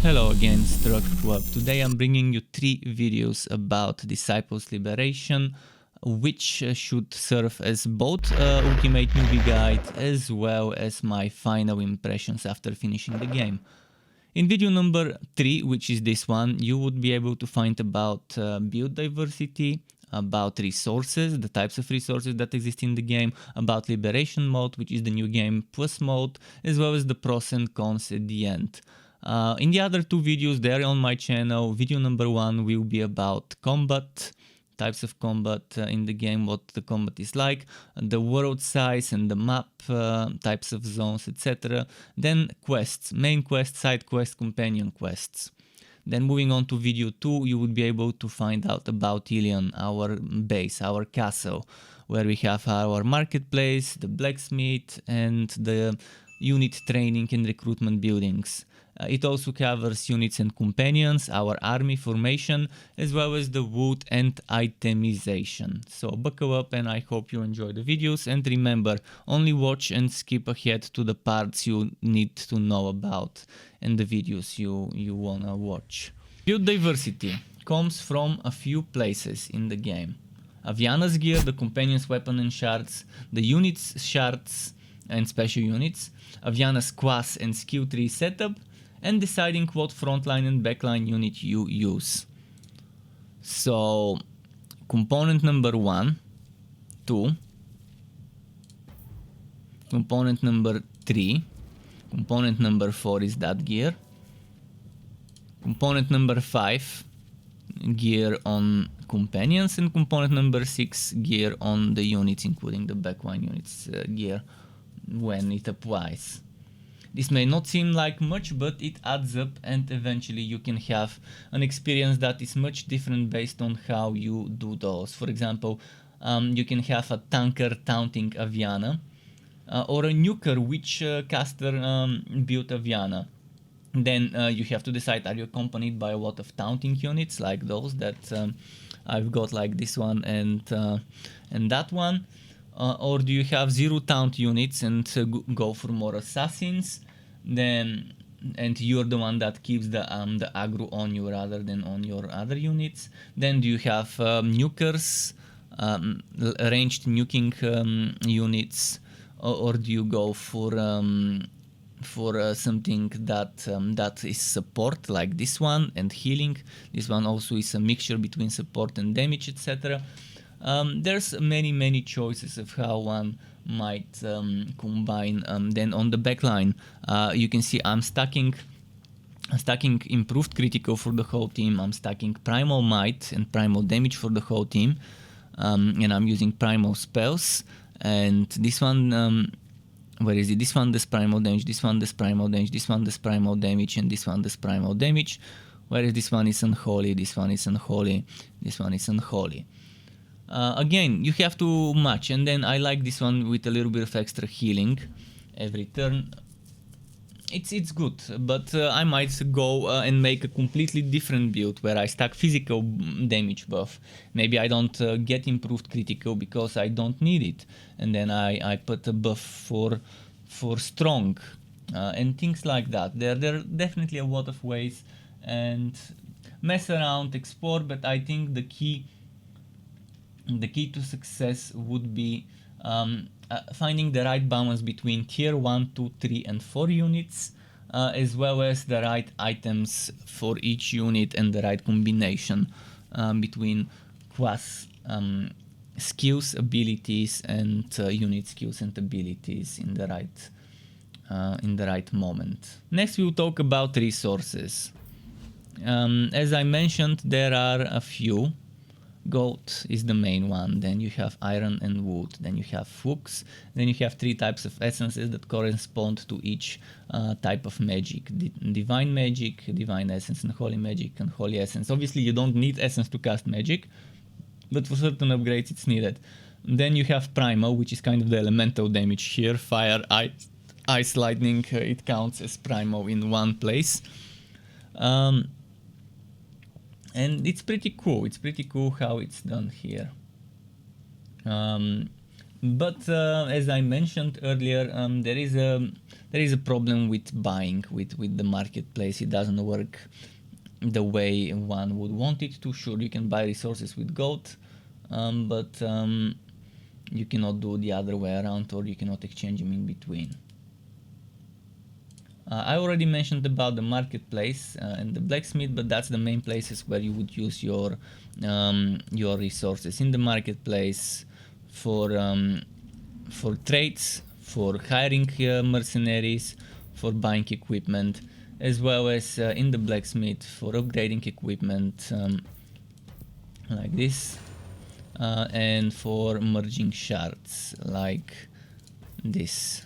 Hello again, Struck12. Today I'm bringing you 3 videos about Disciples Liberation, which should serve as both Ultimate Newbie Guide as well as my final impressions after finishing the game. In video number 3, which is this one, you would be able to find about build diversity, about resources, the types of resources that exist in the game, about Liberation mode, which is the new game plus mode, as well as the pros and cons at the end. In the other 2 videos, they're on my channel. Video number 1 will be about combat, types of combat in the game, what the combat is like, the world size and the map, types of zones, etc. Then quests, main quests, side quests, companion quests. Then moving on to video 2, you would be able to find out about Ilion, our base, our castle, where we have our marketplace, the blacksmith, and the unit training and recruitment buildings. It also covers units and companions, our army formation, as well as the wood and itemization. So buckle up and I hope you enjoy the videos, and remember, only watch and skip ahead to the parts you need to know about and the videos you wanna watch. Build diversity comes from a few places in the game. Aviana's gear, the companion's weapon and shards, the unit's shards and special units, Aviana's class and skill tree setup, and deciding what frontline and backline unit you use. So, component number 1, 2, component number 3, component number 4 is that gear, component number 5, gear on companions, and component number 6, gear on the units, including the backline units gear when it applies. This may not seem like much, but it adds up, and eventually you can have an experience that is much different based on how you do those. For example, you can have a tanker taunting Aviana, or a nuker which caster built Aviana. Then you have to decide, are you accompanied by a lot of taunting units like those that I've got, like this one and that one? Or do you have 0 taunt units and go for more assassins? Then, and you're the one that keeps the aggro on you rather than on your other units. Then do you have nukers, ranged nuking units, or do you go for something that is support like this one and healing? This one also is a mixture between support and damage, etc. There's many choices of how one might combine. Then on the backline, you can see I'm stacking improved critical for the whole team. I'm stacking primal might and primal damage for the whole team, and I'm using primal spells. And this one, where is it? This one does primal damage. This one does primal damage. This one does primal damage, and this one does primal damage. Whereas this one is unholy. This one is unholy. This one is unholy. Again, you have to match, and then I like this one with a little bit of extra healing every turn. It's good, but I might go and make a completely different build where I stack physical damage buff. Maybe I don't get improved critical because I don't need it, and then I put a buff for strong and things like that. There are definitely a lot of ways, and mess around, explore, but I think the key to success would be finding the right balance between tier 1, 2, 3 and 4 units, as well as the right items for each unit and the right combination between class skills, abilities, and unit skills and abilities in the right moment. Next we'll talk about resources. As I mentioned, there are a few. Gold is the main one, then you have iron and wood, then you have flux, then you have 3 types of essences that correspond to each type of magic. Divine magic, divine essence, and holy magic and holy essence. Obviously you don't need essence to cast magic, but for certain upgrades it's needed. Then you have primal, which is kind of the elemental damage here. Fire, ice, lightning, it counts as primal in one place. And it's pretty cool. It's pretty cool how it's done here. But as I mentioned earlier, there is a problem with buying with the marketplace. It doesn't work the way one would want it to. Sure, you can buy resources with gold, but you cannot do the other way around, or you cannot exchange them in between. I already mentioned about the marketplace and the blacksmith, but that's the main places where you would use your resources in the marketplace for trades, for hiring mercenaries, for buying equipment, as well as in the blacksmith for upgrading equipment like this, and for merging shards like this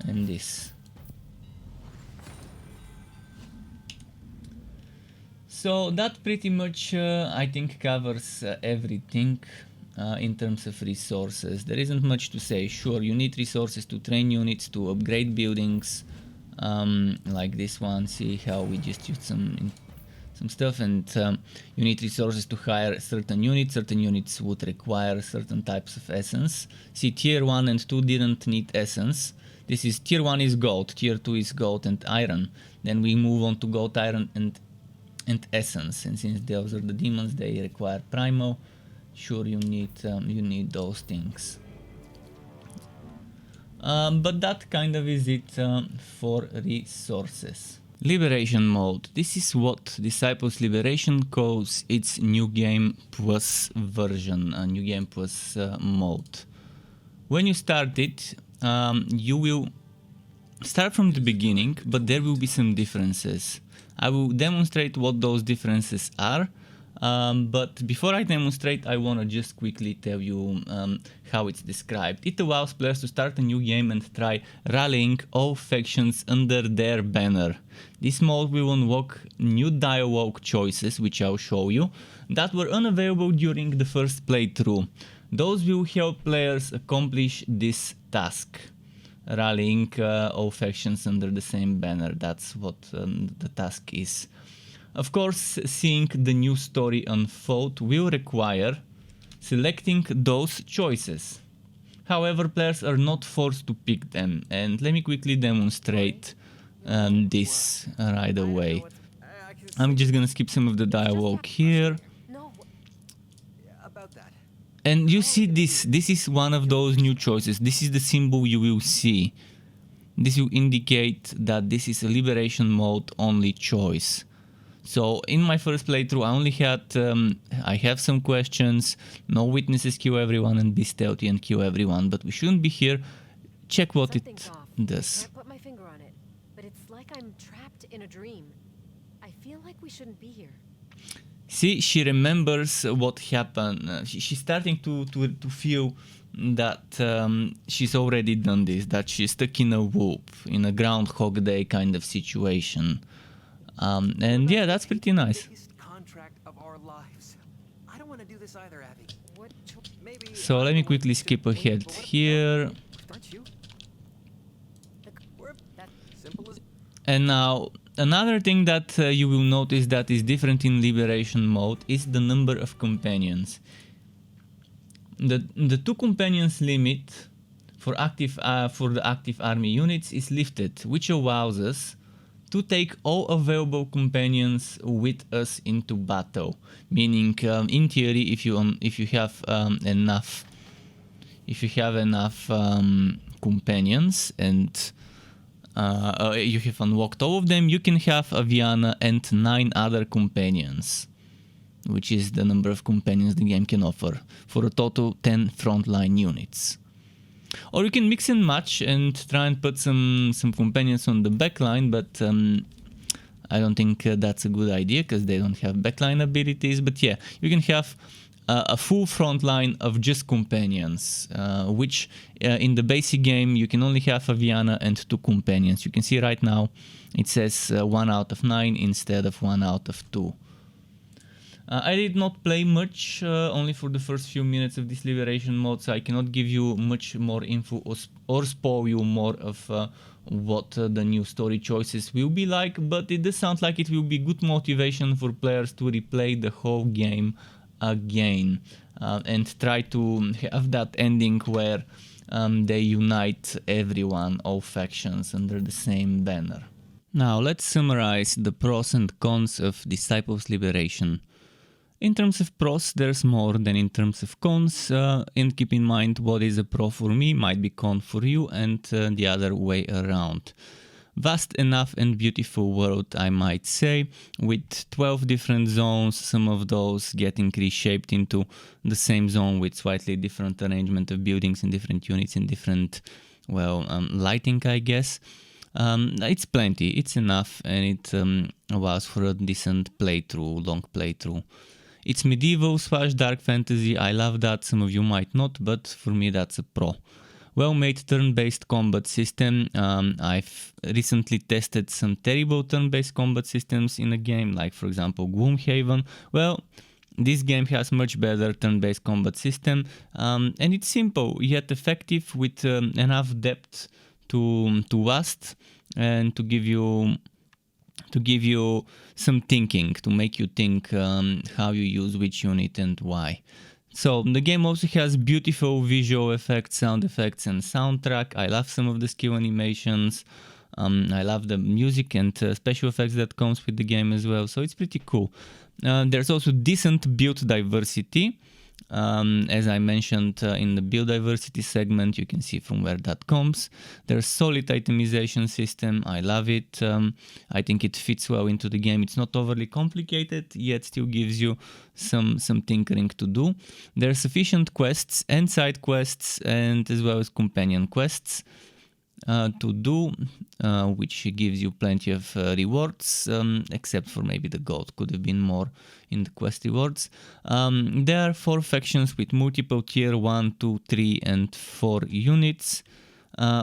and this. So that pretty much I think covers everything in terms of resources. There isn't much to say. Sure, you need resources to train units, to upgrade buildings, like this one. See how we just used some stuff, and you need resources to hire certain units. Certain units would require certain types of essence. See, tier 1 and 2 didn't need essence. This is tier 1 is gold, tier 2 is gold and iron. Then we move on to gold, iron and essence, and since those are the demons, they require primo. Sure, you need those things. But that kind of is it for resources. Liberation mode. This is what Disciples Liberation calls its New Game Plus version, New Game Plus mode. When you start it, you will start from the beginning, but there will be some differences. I will demonstrate what those differences are, but before I demonstrate, I want to just quickly tell you how it's described. It allows players to start a new game and try rallying all factions under their banner. This mode will unlock new dialogue choices, which I'll show you, that were unavailable during the first playthrough. Those will help players accomplish this task. Rallying all factions under the same banner, that's what the task is. Of course, seeing the new story unfold will require selecting those choices. However, players are not forced to pick them, and let me quickly demonstrate this right away. I'm just gonna skip some of the dialogue here. And you see this is one of those new choices. This is the symbol you will see. This will indicate that this is a liberation mode only choice. So in my first playthrough, I only had, I have some questions, no witnesses, kill everyone and be stealthy and kill everyone, but we shouldn't be here. Check what it does. I put my finger on it, but it's like I'm trapped in a dream. I feel like we shouldn't be here. See, she remembers what happened. She's starting to feel that she's already done this, that she's stuck in a loop, in a Groundhog Day kind of situation. And yeah, that's pretty nice. So let me quickly skip ahead here. And now, another thing that you will notice that is different in Liberation mode is the number of companions. The 2 companions limit for the active army units is lifted, which allows us to take all available companions with us into battle. Meaning, in theory, if you have enough companions and you have unlocked all of them, you can have Aviana and 9 other companions, which is the number of companions the game can offer, for a total 10 frontline units. Or you can mix and match and try and put some companions on the backline, but I don't think that's a good idea because they don't have backline abilities. But yeah, you can have a full front line of just companions, which in the basic game you can only have Aviana and 2 companions. You can see right now it says 1 out of 9 instead of 1 out of 2. I did not play much, only for the first few minutes of this Liberation mode, so I cannot give you much more info or spoil you more of what the new story choices will be like, but it does sound like it will be good motivation for players to replay the whole game again. and try to have that ending where they unite everyone, all factions, under the same banner. Now let's summarize the pros and cons of Disciples Liberation. In terms of pros, there's more than in terms of cons, and keep in mind what is a pro for me might be con for you, and the other way around. Vast enough and beautiful world, I might say, with 12 different zones, some of those getting reshaped into the same zone with slightly different arrangement of buildings and different units and different, lighting, I guess. It's plenty, it's enough, and it allows for a decent playthrough, long playthrough. It's medieval / dark fantasy, I love that, some of you might not, but for me that's a pro. Well-made turn-based combat system. I've recently tested some terrible turn-based combat systems in a game, like for example Gloomhaven. Well, this game has much better turn-based combat system, and it's simple yet effective with enough depth to last and to give you some thinking, to make you think how you use which unit and why. So the game also has beautiful visual effects, sound effects, and soundtrack. I love some of the skill animations. I love the music and special effects that comes with the game as well. So it's pretty cool. There's also decent build diversity. As I mentioned in the build diversity segment, you can see from where that comes. There's solid itemization system. I love it. I think it fits well into the game. It's not overly complicated, yet still gives you some tinkering to do. There's sufficient quests and side quests, and as well as companion quests to do, which gives you plenty of rewards, except for maybe the gold. Could have been more in the quest rewards. There are 4 factions with multiple tier 1, 2, 3 and 4 units,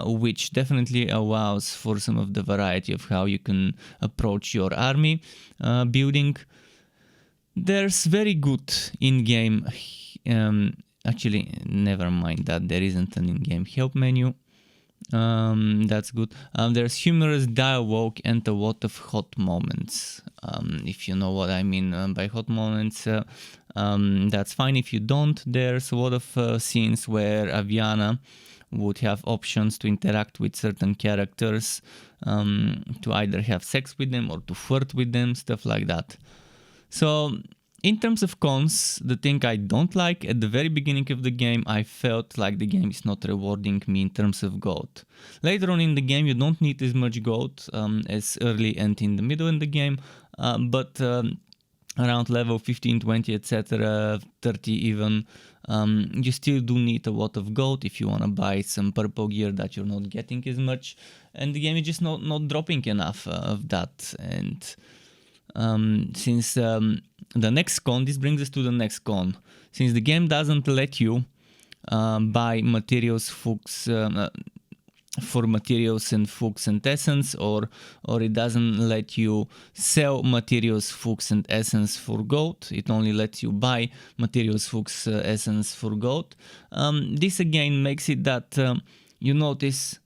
which definitely allows for some of the variety of how you can approach your army building. There's very good in-game, actually never mind that, there isn't an in-game help menu. That's good. There's humorous dialogue and a lot of hot moments. If you know what I mean by hot moments, that's fine. If you don't, there's a lot of scenes where Aviana would have options to interact with certain characters, to either have sex with them or to flirt with them, stuff like that. So in terms of cons, the thing I don't like, at the very beginning of the game, I felt like the game is not rewarding me in terms of gold. Later on in the game, you don't need as much gold as early and in the middle in the game, but around level 15, 20, etc., 30 even, you still do need a lot of gold if you want to buy some purple gear that you're not getting as much, and the game is just not dropping enough of that. And since the next con, this brings us to the next con. Since the game doesn't let you buy materials for materials and fuchs and essence, or it doesn't let you sell materials, fuchs and essence for gold. It only lets you buy materials, fuchs, essence for gold. This again makes it that you notice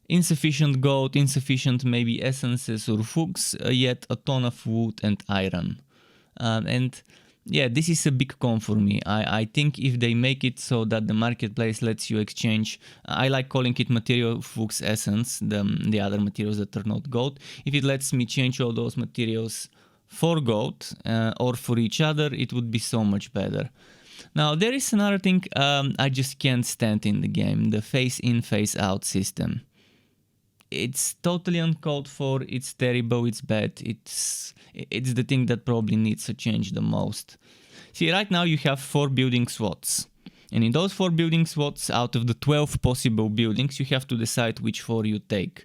insufficient gold, insufficient maybe essences or fuchs, yet a ton of wood and iron. And yeah, this is a big con for me. I think if they make it so that the marketplace lets you exchange, I like calling it material, fuchs, essence, the other materials that are not gold. If it lets me change all those materials for gold or for each other, it would be so much better. Now there is another thing I just can't stand in the game, the face in, face out system. It's totally uncalled for, it's terrible, it's bad, it's the thing that probably needs to change the most. See, right now you have 4 building slots, and in those 4 building slots, out of the 12 possible buildings, you have to decide which 4 you take.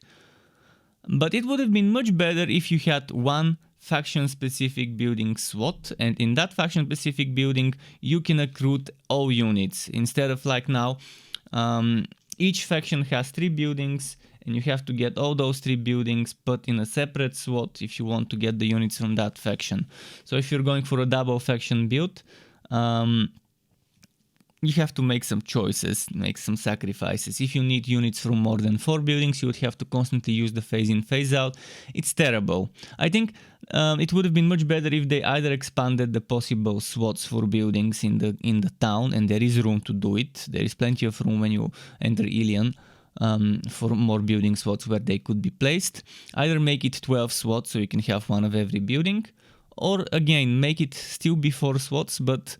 But it would have been much better if you had one faction specific building slot, and in that faction specific building you can recruit all units, instead of like now each faction has 3 buildings and you have to get all those 3 buildings put in a separate slot if you want to get the units from that faction. So if you're going for a double faction build, you have to make some choices, make some sacrifices. If you need units from more than 4 buildings, you would have to constantly use the phase in, phase out. It's terrible. I think it would have been much better if they either expanded the possible slots for buildings in the town, and there is room to do it. There is plenty of room when you enter Ilion for more building slots where they could be placed. Either make it 12 slots so you can have one of every building, or again make it still be 4 slots, but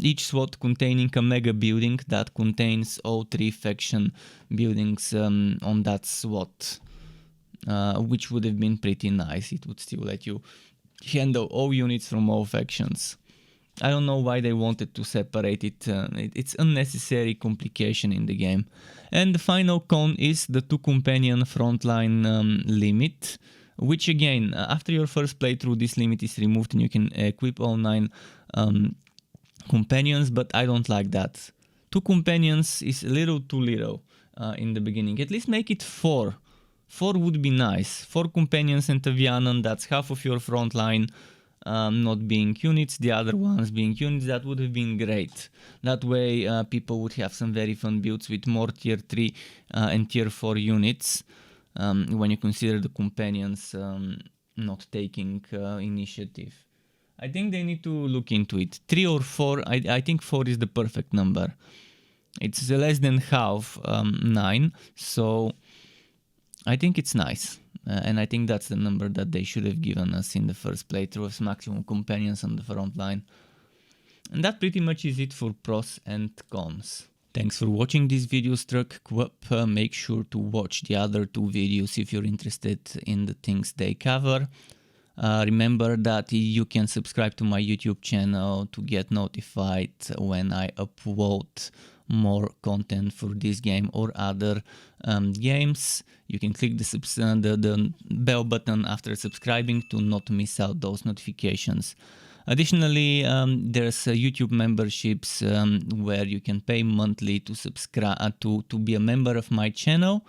each slot containing a mega building that contains all 3 faction buildings on that slot, which would have been pretty nice. It would still let you handle all units from all factions. I don't know why they wanted to separate it. It's unnecessary complication in the game. And the final con is the 2 companion frontline limit, which again, after your first playthrough, this limit is removed and you can equip all 9 companions, but I don't like that. 2 companions is a little too little in the beginning. At least make it 4. 4 would be nice. 4 companions and a Vianen, that's half of your front line not being units, the other ones being units. That would have been great. That way people would have some very fun builds with more tier 3 and tier 4 units when you consider the companions not taking initiative. I think they need to look into it. 3 or 4, I think 4 is the perfect number. It's less than half 9, so I think it's nice. And I think that's the number that they should have given us in the first playthrough as maximum companions on the front line. And that pretty much is it for pros and cons. Thanks for watching this video, Struck Quip. Make sure to watch the other 2 videos if you're interested in the things they cover. Remember that you can subscribe to my YouTube channel to get notified when I upload more content for this game or other games. You can click the bell button after subscribing to not miss out those notifications. Additionally, there's YouTube memberships where you can pay monthly to subscribe to be a member of my channel,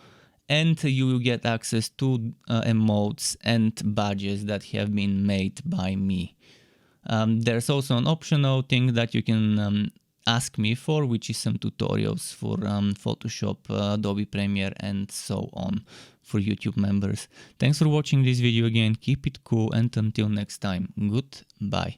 and you will get access to emotes and badges that have been made by me. There's also an optional thing that you can ask me for, which is some tutorials for Photoshop, Adobe Premiere, and so on for YouTube members. Thanks for watching this video again. Keep it cool, and until next time, goodbye.